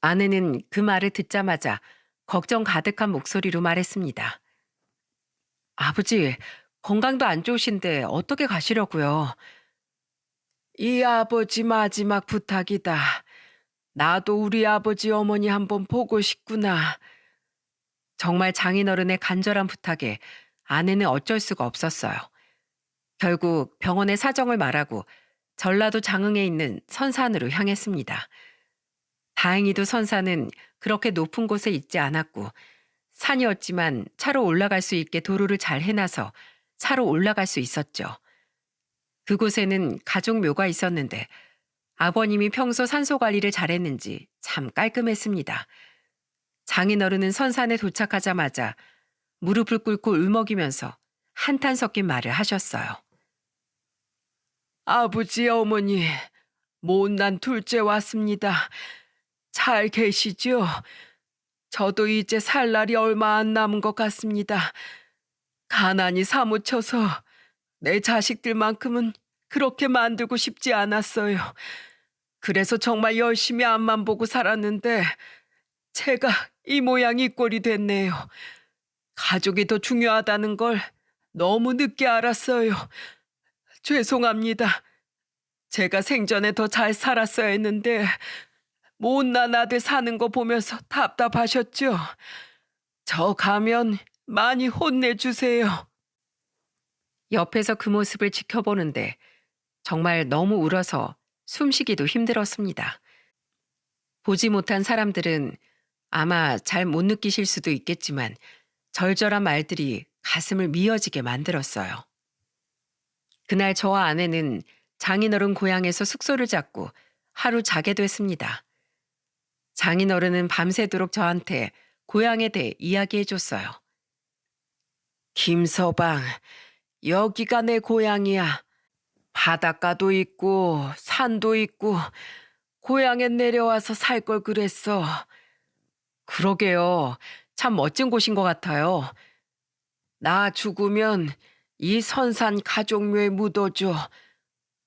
아내는 그 말을 듣자마자 걱정 가득한 목소리로 말했습니다. 아버지, 건강도 안 좋으신데 어떻게 가시려고요? 이 아버지 마지막 부탁이다. 나도 우리 아버지 어머니 한번 보고 싶구나. 정말 장인어른의 간절한 부탁에 아내는 어쩔 수가 없었어요. 결국 병원에 사정을 말하고 전라도 장흥에 있는 선산으로 향했습니다. 다행히도 선산은 그렇게 높은 곳에 있지 않았고 산이었지만 차로 올라갈 수 있게 도로를 잘 해놔서 차로 올라갈 수 있었죠. 그곳에는 가족 묘가 있었는데 아버님이 평소 산소 관리를 잘했는지 참 깔끔했습니다. 장인어른은 선산에 도착하자마자 무릎을 꿇고 울먹이면서 한탄 섞인 말을 하셨어요. 아버지, 어머니, 못난 둘째 왔습니다. 잘 계시죠? 저도 이제 살 날이 얼마 안 남은 것 같습니다. 가난이 사무쳐서 내 자식들만큼은 그렇게 만들고 싶지 않았어요. 그래서 정말 열심히 앞만 보고 살았는데 제가 이 모양 이 꼴이 됐네요. 가족이 더 중요하다는 걸 너무 늦게 알았어요. 죄송합니다. 제가 생전에 더 잘 살았어야 했는데 못난 아들 사는 거 보면서 답답하셨죠? 저 가면 많이 혼내주세요. 옆에서 그 모습을 지켜보는데 정말 너무 울어서 숨쉬기도 힘들었습니다. 보지 못한 사람들은 아마 잘 못 느끼실 수도 있겠지만 절절한 말들이 가슴을 미어지게 만들었어요. 그날 저와 아내는 장인어른 고향에서 숙소를 잡고 하루 자게 됐습니다. 장인어른은 밤새도록 저한테 고향에 대해 이야기해 줬어요. 김서방, 여기가 내 고향이야. 바닷가도 있고 산도 있고 고향에 내려와서 살 걸 그랬어. 그러게요. 참 멋진 곳인 것 같아요. 나 죽으면 이 선산 가족묘에 묻어줘.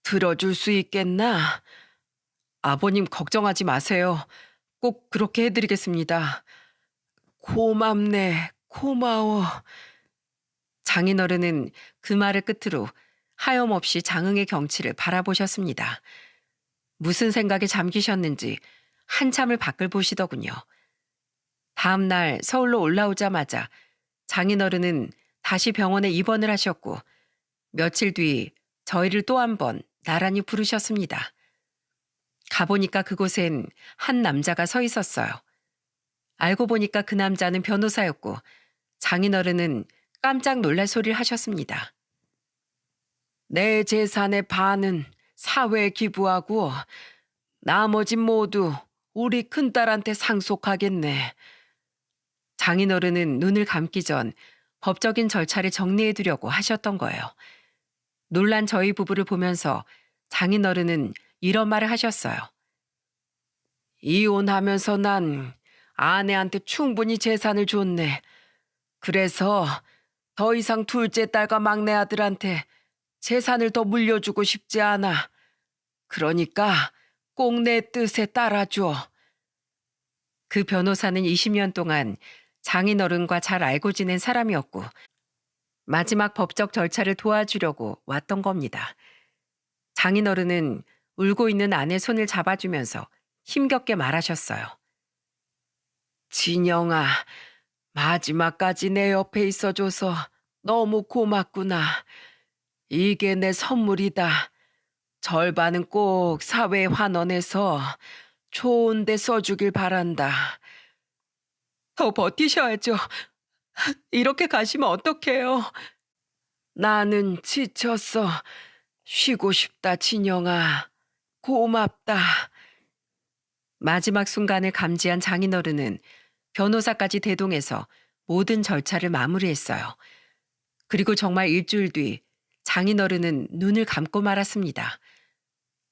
들어줄 수 있겠나? 아버님 걱정하지 마세요. 꼭 그렇게 해드리겠습니다. 고맙네, 고마워. 장인어른은 그 말을 끝으로 하염없이 장흥의 경치를 바라보셨습니다. 무슨 생각에 잠기셨는지 한참을 밖을 보시더군요. 다음 날 서울로 올라오자마자 장인어른은 다시 병원에 입원을 하셨고 며칠 뒤 저희를 또 한 번 나란히 부르셨습니다. 가보니까 그곳엔 한 남자가 서 있었어요. 알고 보니까 그 남자는 변호사였고 장인어른은 깜짝 놀랄 소리를 하셨습니다. 내 재산의 반은 사회에 기부하고 나머진 모두 우리 큰딸한테 상속하겠네. 장인어른은 눈을 감기 전 법적인 절차를 정리해 두려고 하셨던 거예요. 놀란 저희 부부를 보면서 장인어른은 이런 말을 하셨어요. 이혼하면서 난 아내한테 충분히 재산을 줬네. 그래서 더 이상 둘째 딸과 막내 아들한테 재산을 더 물려주고 싶지 않아. 그러니까 꼭 내 뜻에 따라줘. 그 변호사는 20년 동안 장인어른과 잘 알고 지낸 사람이었고 마지막 법적 절차를 도와주려고 왔던 겁니다. 장인어른은 울고 있는 아내 손을 잡아주면서 힘겹게 말하셨어요. 진영아, 마지막까지 내 옆에 있어줘서 너무 고맙구나. 이게 내 선물이다. 절반은 꼭 사회에 환원해서 좋은 데 써주길 바란다. 더 버티셔야죠. 이렇게 가시면 어떡해요. 나는 지쳤어. 쉬고 싶다, 진영아. 고맙다. 마지막 순간을 감지한 장인어른은 변호사까지 대동해서 모든 절차를 마무리했어요. 그리고 정말 일주일 뒤 장인어른은 눈을 감고 말았습니다.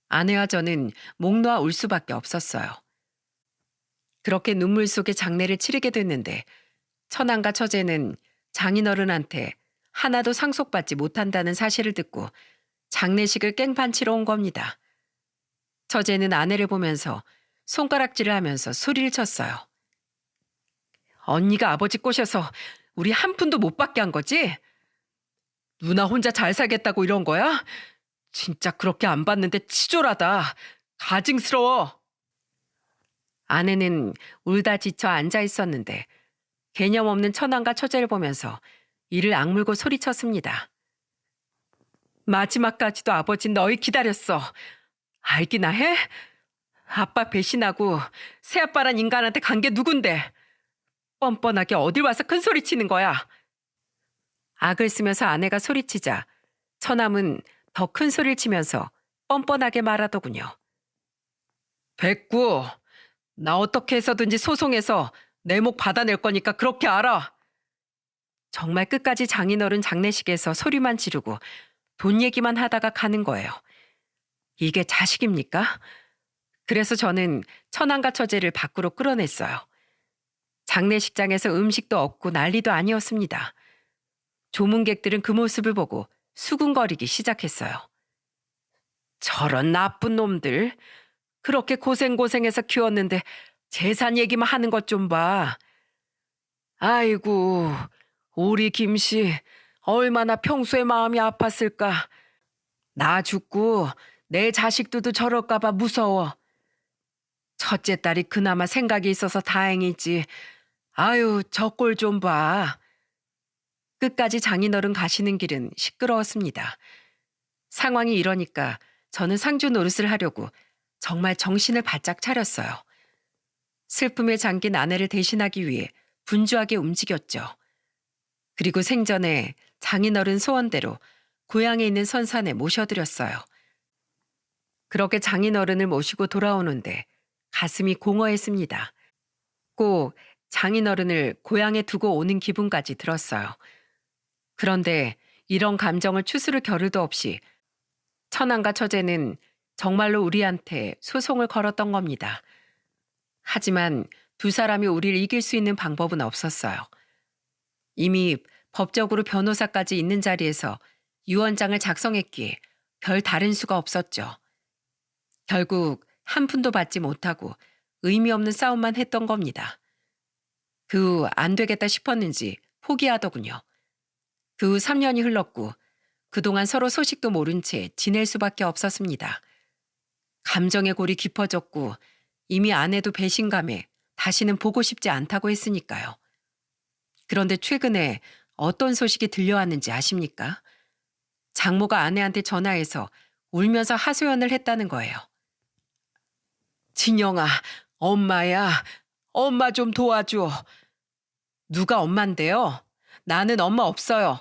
아내와 저는 목 놓아 울 수밖에 없었어요. 그렇게 눈물 속에 장례를 치르게 됐는데 처남과 처제는 장인어른한테 하나도 상속받지 못한다는 사실을 듣고 장례식을 깽판 치러 온 겁니다. 처제는 아내를 보면서 손가락질을 하면서 소리를 쳤어요. 언니가 아버지 꼬셔서 우리 한 푼도 못 받게 한 거지? 누나 혼자 잘 살겠다고 이런 거야? 진짜 그렇게 안 받는데 치졸하다. 가증스러워. 아내는 울다 지쳐 앉아 있었는데 개념 없는 처남과 처제를 보면서 이를 악물고 소리쳤습니다. 마지막까지도 아버진 너희 기다렸어. 알기나 해? 아빠 배신하고 새아빠란 인간한테 간 게 누군데? 뻔뻔하게 어딜 와서 큰 소리 치는 거야. 악을 쓰면서 아내가 소리치자 처남은 더 큰 소리를 치면서 뻔뻔하게 말하더군요. 백구, 나 어떻게 해서든지 소송해서 내 목 받아낼 거니까 그렇게 알아. 정말 끝까지 장인어른 장례식에서 소리만 지르고 돈 얘기만 하다가 가는 거예요. 이게 자식입니까? 그래서 저는 처남과 처제를 밖으로 끌어냈어요. 장례식장에서 음식도 없고 난리도 아니었습니다. 조문객들은 그 모습을 보고 수군거리기 시작했어요. 저런 나쁜 놈들. 그렇게 고생고생해서 키웠는데 재산 얘기만 하는 것 좀 봐. 아이고, 우리 김씨 얼마나 평소에 마음이 아팠을까. 나 죽고 내 자식들도 저럴까 봐 무서워. 첫째 딸이 그나마 생각이 있어서 다행이지. 아유, 저 꼴 좀 봐. 끝까지 장인어른 가시는 길은 시끄러웠습니다. 상황이 이러니까 저는 상주 노릇을 하려고 정말 정신을 바짝 차렸어요. 슬픔에 잠긴 아내를 대신하기 위해 분주하게 움직였죠. 그리고 생전에 장인어른 소원대로 고향에 있는 선산에 모셔드렸어요. 그렇게 장인어른을 모시고 돌아오는데 가슴이 공허했습니다. 꼭 장인어른을 고향에 두고 오는 기분까지 들었어요. 그런데 이런 감정을 추스를 겨를도 없이 처남과 처제는 정말로 우리한테 소송을 걸었던 겁니다. 하지만 두 사람이 우리를 이길 수 있는 방법은 없었어요. 이미 법적으로 변호사까지 있는 자리에서 유언장을 작성했기에 별 다른 수가 없었죠. 결국 한 푼도 받지 못하고 의미 없는 싸움만 했던 겁니다. 그 후 안 되겠다 싶었는지 포기하더군요. 그 후 3년이 흘렀고 그동안 서로 소식도 모른 채 지낼 수밖에 없었습니다. 감정의 골이 깊어졌고 이미 아내도 배신감에 다시는 보고 싶지 않다고 했으니까요. 그런데 최근에 어떤 소식이 들려왔는지 아십니까? 장모가 아내한테 전화해서 울면서 하소연을 했다는 거예요. 진영아, 엄마야. 엄마 좀 도와줘. 누가 엄만데요? 나는 엄마 없어요.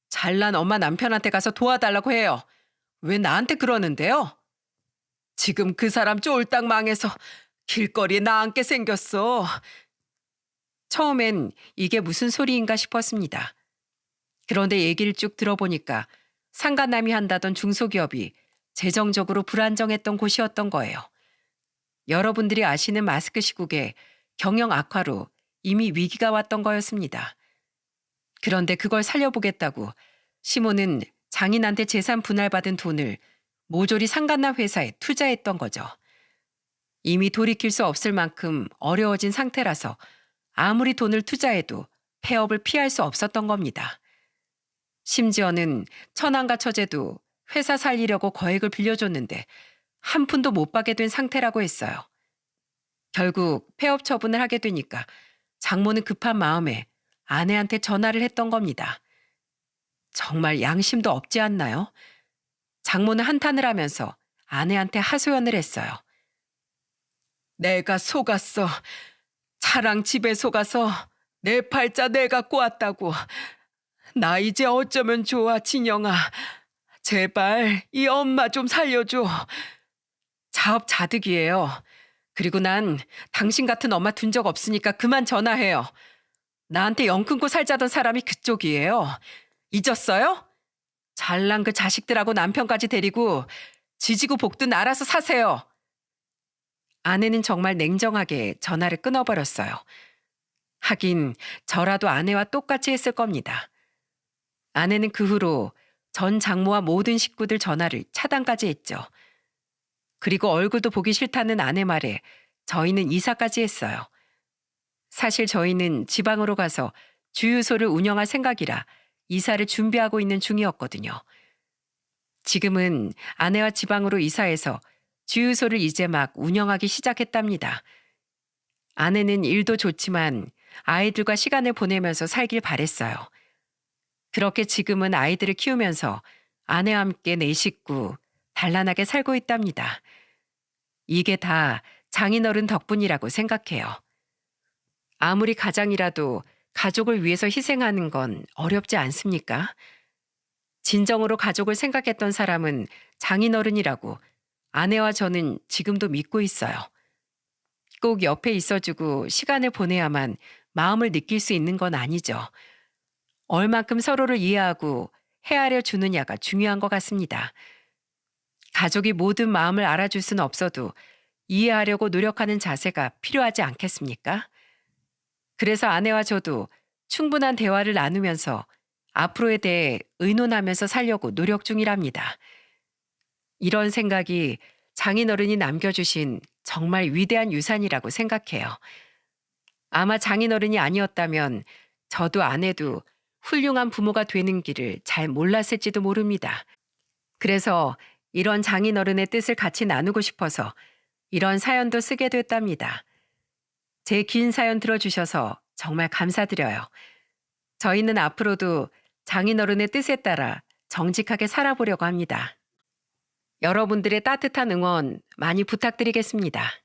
잘난 엄마 남편한테 가서 도와달라고 해요. 왜 나한테 그러는데요? 지금 그 사람 쫄딱 망해서 길거리에 나앉게 생겼어. 처음엔 이게 무슨 소리인가 싶었습니다. 그런데 얘기를 쭉 들어보니까 상간남이 한다던 중소기업이 재정적으로 불안정했던 곳이었던 거예요. 여러분들이 아시는 마스크 시국에 경영 악화로 이미 위기가 왔던 거였습니다. 그런데 그걸 살려보겠다고 시모는 장인한테 재산 분할받은 돈을 모조리 상간남 회사에 투자했던 거죠. 이미 돌이킬 수 없을 만큼 어려워진 상태라서 아무리 돈을 투자해도 폐업을 피할 수 없었던 겁니다. 심지어는 처남과 처제도 회사 살리려고 거액을 빌려줬는데 한 푼도 못 받게 된 상태라고 했어요. 결국 폐업 처분을 하게 되니까 장모는 급한 마음에 아내한테 전화를 했던 겁니다. 정말 양심도 없지 않나요? 장모는 한탄을 하면서 아내한테 하소연을 했어요. 내가 속았어. 차랑 집에 속아서 내 팔자 내가 꼬았다고. 나 이제 어쩌면 좋아, 진영아. 제발 이 엄마 좀 살려줘. 자업자득이에요. 그리고 난 당신 같은 엄마 둔 적 없으니까 그만 전화해요. 나한테 영 끊고 살자던 사람이 그쪽이에요. 잊었어요? 잘난 그 자식들하고 남편까지 데리고 지지고 볶든 알아서 사세요. 아내는 정말 냉정하게 전화를 끊어버렸어요. 하긴 저라도 아내와 똑같이 했을 겁니다. 아내는 그 후로 전 장모와 모든 식구들 전화를 차단까지 했죠. 그리고 얼굴도 보기 싫다는 아내 말에 저희는 이사까지 했어요. 사실 저희는 지방으로 가서 주유소를 운영할 생각이라 이사를 준비하고 있는 중이었거든요. 지금은 아내와 지방으로 이사해서 주유소를 이제 막 운영하기 시작했답니다. 아내는 일도 좋지만 아이들과 시간을 보내면서 살길 바랬어요. 그렇게 지금은 아이들을 키우면서 아내와 함께 네 식구 단란하게 살고 있답니다. 이게 다 장인어른 덕분이라고 생각해요. 아무리 가장이라도 가족을 위해서 희생하는 건 어렵지 않습니까? 진정으로 가족을 생각했던 사람은 장인어른이라고 아내와 저는 지금도 믿고 있어요. 꼭 옆에 있어주고 시간을 보내야만 마음을 느낄 수 있는 건 아니죠. 얼만큼 서로를 이해하고 헤아려 주느냐가 중요한 것 같습니다. 가족이 모든 마음을 알아줄 수는 없어도 이해하려고 노력하는 자세가 필요하지 않겠습니까? 그래서 아내와 저도 충분한 대화를 나누면서 앞으로에 대해 의논하면서 살려고 노력 중이랍니다. 이런 생각이 장인어른이 남겨주신 정말 위대한 유산이라고 생각해요. 아마 장인어른이 아니었다면 저도 아내도 훌륭한 부모가 되는 길을 잘 몰랐을지도 모릅니다. 그래서 이런 장인어른의 뜻을 같이 나누고 싶어서 이런 사연도 쓰게 됐답니다. 제 긴 사연 들어주셔서 정말 감사드려요. 저희는 앞으로도 장인어른의 뜻에 따라 정직하게 살아보려고 합니다. 여러분들의 따뜻한 응원 많이 부탁드리겠습니다.